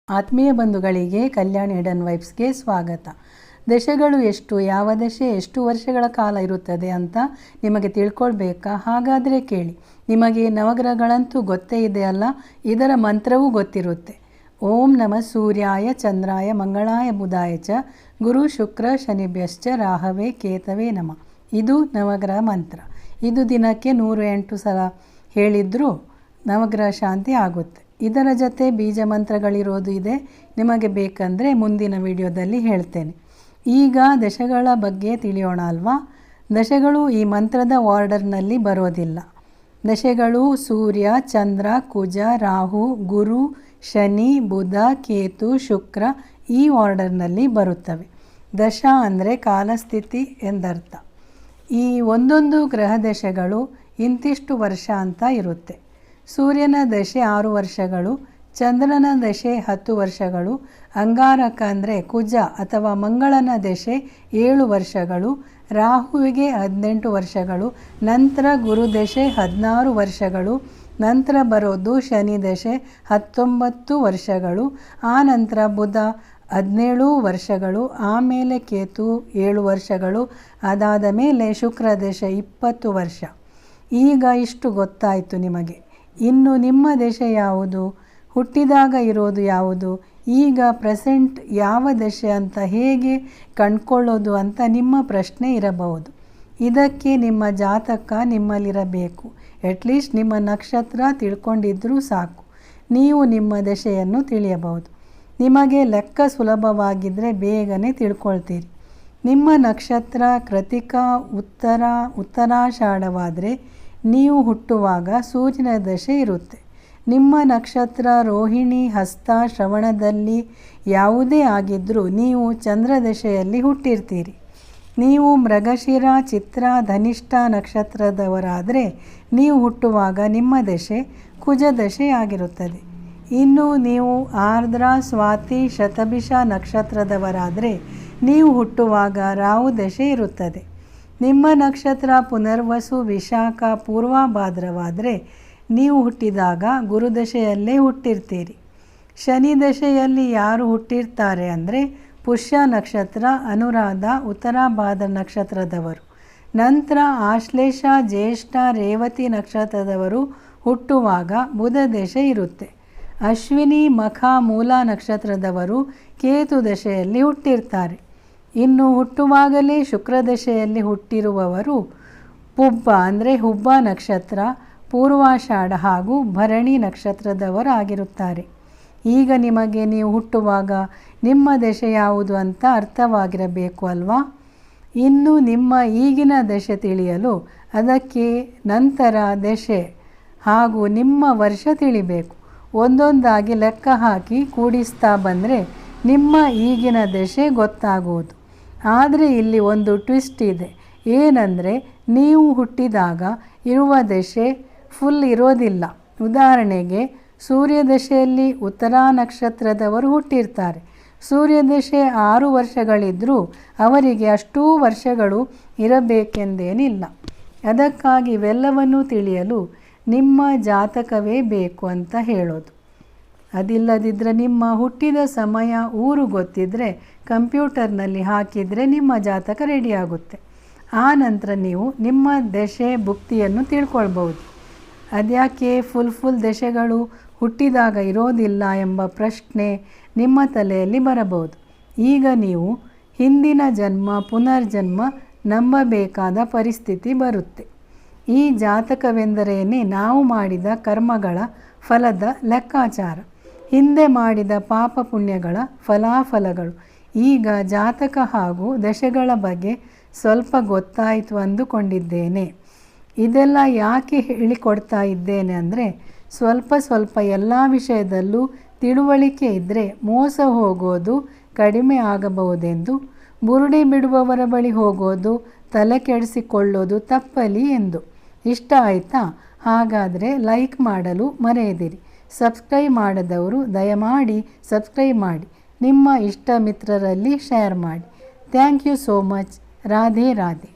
ಆತ್ಮೀಯ ಬಂಧುಗಳಿಗೆ ಕಲ್ಯಾಣಿ ಹಿಡನ್ ವೈಬ್ಸ್ಗೆ ಸ್ವಾಗತ. ದಶೆಗಳು ಎಷ್ಟು, ಯಾವ ದಶೆ ಎಷ್ಟು ವರ್ಷಗಳ ಕಾಲ ಇರುತ್ತದೆ ಅಂತ ನಿಮಗೆ ತಿಳ್ಕೊಳ್ಬೇಕಾ? ಹಾಗಾದರೆ ಕೇಳಿ. ನಿಮಗೆ ನವಗ್ರಹಗಳಂತೂ ಗೊತ್ತೇ ಇದೆಯಲ್ಲ, ಇದರ ಮಂತ್ರವೂ ಗೊತ್ತಿರುತ್ತೆ. ಓಂ ನಮಃ ಸೂರ್ಯಾಯ ಚಂದ್ರಾಯ ಮಂಗಳಾಯ ಬುಧಾಯ ಚ ಗುರು ಶುಕ್ರ ಶನಿಭ್ಯಶ್ಚ ರಾಹವೇ ಕೇತವೇ ನಮಃ. ಇದು ನವಗ್ರಹ ಮಂತ್ರ. ಇದು ದಿನಕ್ಕೆ 108 ಸಲ ಹೇಳಿದರೂ ನವಗ್ರಹ ಶಾಂತಿ ಆಗುತ್ತೆ. ಇದರ ಜೊತೆ ಬೀಜ ಮಂತ್ರಗಳಿರೋದು ಇದೆ. ನಿಮಗೆ ಬೇಕಂದರೆ ಮುಂದಿನ ವಿಡಿಯೋದಲ್ಲಿ ಹೇಳ್ತೇನೆ. ಈಗ ದಶೆಗಳ ಬಗ್ಗೆ ತಿಳಿಯೋಣ ಅಲ್ವಾ. ದಶೆಗಳು ಈ ಮಂತ್ರದ ಆರ್ಡರ್ನಲ್ಲಿ ಬರೋದಿಲ್ಲ. ದಶೆಗಳು ಸೂರ್ಯ, ಚಂದ್ರ, ಕುಜ, ರಾಹು, ಗುರು, ಶನಿ, ಬುಧ, ಕೇತು, ಶುಕ್ರ ಈ ಆರ್ಡರ್ನಲ್ಲಿ ಬರುತ್ತವೆ. ದಶ ಅಂದರೆ ಕಾಲಸ್ಥಿತಿ ಎಂದರ್ಥ. ಈ ಒಂದೊಂದು ಗ್ರಹ ದಶೆಗಳು ಇಂತಿಷ್ಟು ವರ್ಷ ಅಂತ ಇರುತ್ತೆ. ಸೂರ್ಯನ ದಶೆ 6 ವರ್ಷಗಳು, ಚಂದ್ರನ ದಶೆ 10 ವರ್ಷಗಳು, ಅಂಗಾರಕ ಅಂದರೆ ಕುಜ ಅಥವಾ ಮಂಗಳನ ದಶೆ 7 ವರ್ಷಗಳು, ರಾಹುವಿಗೆ 18 ವರ್ಷಗಳು, ನಂತರ ಗುರು ದಶೆ 16 ವರ್ಷಗಳು, ನಂತರ ಬರೋದು ಶನಿ ದಶೆ 19 ವರ್ಷಗಳು, ಆ ನಂತರ ಬುಧ 17 ವರ್ಷಗಳು, ಆಮೇಲೆ ಕೇತು 7 ವರ್ಷಗಳು, ಅದಾದ ಮೇಲೆ ಶುಕ್ರ ದಶೆ 20 ವರ್ಷ. ಈಗ ಇಷ್ಟು ಗೊತ್ತಾಯಿತು ನಿಮಗೆ. ಇನ್ನು ನಿಮ್ಮ ದಶೆ ಯಾವುದು, ಹುಟ್ಟಿದಾಗ ಇರೋದು ಯಾವುದು, ಈಗ ಪ್ರೆಸೆಂಟ್ ಯಾವ ದಶೆ ಅಂತ ಹೇಗೆ ಕಂಡುಕೊಳ್ಳೋದು ಅಂತ ನಿಮ್ಮ ಪ್ರಶ್ನೆ ಇರಬಹುದು. ಇದಕ್ಕೆ ನಿಮ್ಮ ಜಾತಕ ನಿಮ್ಮಲ್ಲಿರಬೇಕು. ಅಟ್ಲೀಸ್ಟ್ ನಿಮ್ಮ ನಕ್ಷತ್ರ ತಿಳ್ಕೊಂಡಿದ್ರೂ ಸಾಕು, ನೀವು ನಿಮ್ಮ ದಶೆಯನ್ನು ತಿಳಿಯಬಹುದು. ನಿಮಗೆ ಲೆಕ್ಕ ಸುಲಭವಾಗಿದ್ದರೆ ಬೇಗನೆ ತಿಳ್ಕೊಳ್ತೀರಿ. ನಿಮ್ಮ ನಕ್ಷತ್ರ ಕೃತಿಕಾ, ಉತ್ತರಾಷಾಢವಾದರೆ ನೀವು ಹುಟ್ಟುವಾಗ ಸೂರ್ಯನ ದಶೆ ಇರುತ್ತೆ. ನಿಮ್ಮ ನಕ್ಷತ್ರ ರೋಹಿಣಿ, ಹಸ್ತ, ಶ್ರವಣದಲ್ಲಿ ಯಾವುದೇ ಆಗಿದ್ದರೂ ನೀವು ಚಂದ್ರದಶೆಯಲ್ಲಿ ಹುಟ್ಟಿರ್ತೀರಿ. ನೀವು ಮೃಗಶಿರ, ಚಿತ್ರ, ಧನಿಷ್ಠ ನಕ್ಷತ್ರದವರಾದರೆ ನೀವು ಹುಟ್ಟುವಾಗ ನಿಮ್ಮ ದಶೆ ಕುಜ ದಶೆ ಆಗಿರುತ್ತದೆ. ಇನ್ನು ನೀವು ಆರ್ದ್ರ, ಸ್ವಾತಿ, ಶತಭಿಷ ನಕ್ಷತ್ರದವರಾದರೆ ನೀವು ಹುಟ್ಟುವಾಗ ರಾಹು ದಶೆ ಇರುತ್ತದೆ. ನಿಮ್ಮ ನಕ್ಷತ್ರ ಪುನರ್ವಸು, ವಿಶಾಖ, ಪೂರ್ವಭಾದ್ರವಾದರೆ ನೀವು ಹುಟ್ಟಿದಾಗ ಗುರುದಶೆಯಲ್ಲೇ ಹುಟ್ಟಿರ್ತೀರಿ. ಶನಿ ದಶೆಯಲ್ಲಿ ಯಾರು ಹುಟ್ಟಿರ್ತಾರೆ ಅಂದರೆ ಪುಷ್ಯ ನಕ್ಷತ್ರ, ಅನುರಾಧ, ಉತ್ತರಾಭಾದ್ರ ನಕ್ಷತ್ರದವರು. ನಂತರ ಆಶ್ಲೇಷ, ಜ್ಯೇಷ್ಠ, ರೇವತಿ ನಕ್ಷತ್ರದವರು ಹುಟ್ಟುವಾಗ ಬುಧ ದಶೆ ಇರುತ್ತೆ. ಅಶ್ವಿನಿ, ಮಖ, ಮೂಲ ನಕ್ಷತ್ರದವರು ಕೇತು ದಶೆಯಲ್ಲಿ ಹುಟ್ಟಿರ್ತಾರೆ. ಇನ್ನು ಹುಟ್ಟುವಾಗಲೇ ಶುಕ್ರದಶೆಯಲ್ಲಿ ಹುಟ್ಟಿರುವವರು ಪುಬ್ಬ ಅಂದರೆ ಹುಬ್ಬ ನಕ್ಷತ್ರ, ಪೂರ್ವಾಷಾಢ ಹಾಗೂ ಭರಣಿ ನಕ್ಷತ್ರದವರಾಗಿರುತ್ತಾರೆ. ಈಗ ನಿಮಗೆ ನೀವು ಹುಟ್ಟುವಾಗ ನಿಮ್ಮ ದಶೆ ಯಾವುದು ಅಂತ ಅರ್ಥವಾಗಿರಬೇಕು ಅಲ್ವಾ. ಇನ್ನು ನಿಮ್ಮ ಈಗಿನ ದಶೆ ತಿಳಿಯಲು ಅದಕ್ಕೆ ನಂತರ ದಶೆ ಹಾಗೂ ನಿಮ್ಮ ವರ್ಷ ತಿಳಿಬೇಕು. ಒಂದೊಂದಾಗಿ ಲೆಕ್ಕ ಹಾಕಿ ಕೂಡಿಸ್ತಾ ಬಂದರೆ ನಿಮ್ಮ ಈಗಿನ ದಶೆ ಗೊತ್ತಾಗುವುದು. ಆದರೆ ಇಲ್ಲಿ ಒಂದು ಟ್ವಿಸ್ಟ್ ಇದೆ. ಏನಂದರೆ ನೀವು ಹುಟ್ಟಿದಾಗ ಇರುವ ದಶೆ ಫುಲ್ ಇರೋದಿಲ್ಲ. ಉದಾಹರಣೆಗೆ ಸೂರ್ಯದಶೆಯಲ್ಲಿ ಉತ್ತರ ನಕ್ಷತ್ರದವರು ಹುಟ್ಟಿರ್ತಾರೆ. ಸೂರ್ಯದಶೆ 6 ವರ್ಷಗಳಿದ್ದರೂ ಅವರಿಗೆ ಅಷ್ಟೂ ವರ್ಷಗಳು ಇರಬೇಕೆಂದೇನಿಲ್ಲ. ಅದಕ್ಕಾಗಿ ಇವೆಲ್ಲವನ್ನೂ ತಿಳಿಯಲು ನಿಮ್ಮ ಜಾತಕವೇ ಬೇಕು ಅಂತ ಹೇಳೋದು. ಅದಿಲ್ಲದಿದ್ದರೆ ನಿಮ್ಮ ಹುಟ್ಟಿದ ಸಮಯ, ಊರು ಗೊತ್ತಿದ್ದರೆ ಕಂಪ್ಯೂಟರ್ನಲ್ಲಿ ಹಾಕಿದರೆ ನಿಮ್ಮ ಜಾತಕ ರೆಡಿಯಾಗುತ್ತೆ. ಆ ನಂತರ ನೀವು ನಿಮ್ಮ ದಶೆ ಭುಕ್ತಿಯನ್ನು ತಿಳ್ಕೊಳ್ಬೋದು. ಅದ್ಯಾಕೆ ಫುಲ್ ದಶೆಗಳು ಹುಟ್ಟಿದಾಗ ಇರೋದಿಲ್ಲ ಎಂಬ ಪ್ರಶ್ನೆ ನಿಮ್ಮ ತಲೆಯಲ್ಲಿ ಬರಬಹುದು. ಈಗ ನೀವು ಹಿಂದಿನ ಜನ್ಮ, ಪುನರ್ಜನ್ಮ ನಂಬಬೇಕಾದ ಪರಿಸ್ಥಿತಿ ಬರುತ್ತೆ. ಈ ಜಾತಕವೆಂದರೇನೆ ನಾವು ಮಾಡಿದ ಕರ್ಮಗಳ ಫಲದ ಲೆಕ್ಕಾಚಾರ, ಹಿಂದೆ ಮಾಡಿದ ಪಾಪ ಪುಣ್ಯಗಳ ಫಲಾಫಲಗಳು. ಈಗ ಜಾತಕ ಹಾಗೂ ದಶೆಗಳ ಬಗ್ಗೆ ಸ್ವಲ್ಪ ಗೊತ್ತಾಯಿತು ಅಂದುಕೊಂಡಿದ್ದೇನೆ. ಇದೆಲ್ಲ ಯಾಕೆ ಹೇಳಿಕೊಡ್ತಾ ಇದ್ದೇನೆ ಅಂದರೆ ಸ್ವಲ್ಪ ಎಲ್ಲ ವಿಷಯದಲ್ಲೂ ತಿಳುವಳಿಕೆ ಇದ್ದರೆ ಮೋಸ ಹೋಗೋದು ಕಡಿಮೆ ಆಗಬಹುದೆಂದು, ಬುರುಡೆ ಬಿಡುವವರ ಬಳಿ ಹೋಗೋದು, ತಲೆ ಕೆಡಿಸಿಕೊಳ್ಳೋದು ತಪ್ಪಲಿ ಎಂದು. ಇಷ್ಟ ಆಯಿತಾ? ಹಾಗಾದರೆ ಲೈಕ್ ಮಾಡಲು ಮರೆಯದಿರಿ. ಸಬ್ಸ್ಕ್ರೈಬ್ ಮಾಡದವರು ದಯಮಾಡಿ ಸಬ್ಸ್ಕ್ರೈಬ್ ಮಾಡಿ, ನಿಮ್ಮ ಇಷ್ಟ ಮಿತ್ರರಲ್ಲಿ ಶೇರ್ ಮಾಡಿ. Thank you so much. Radhe Radhe.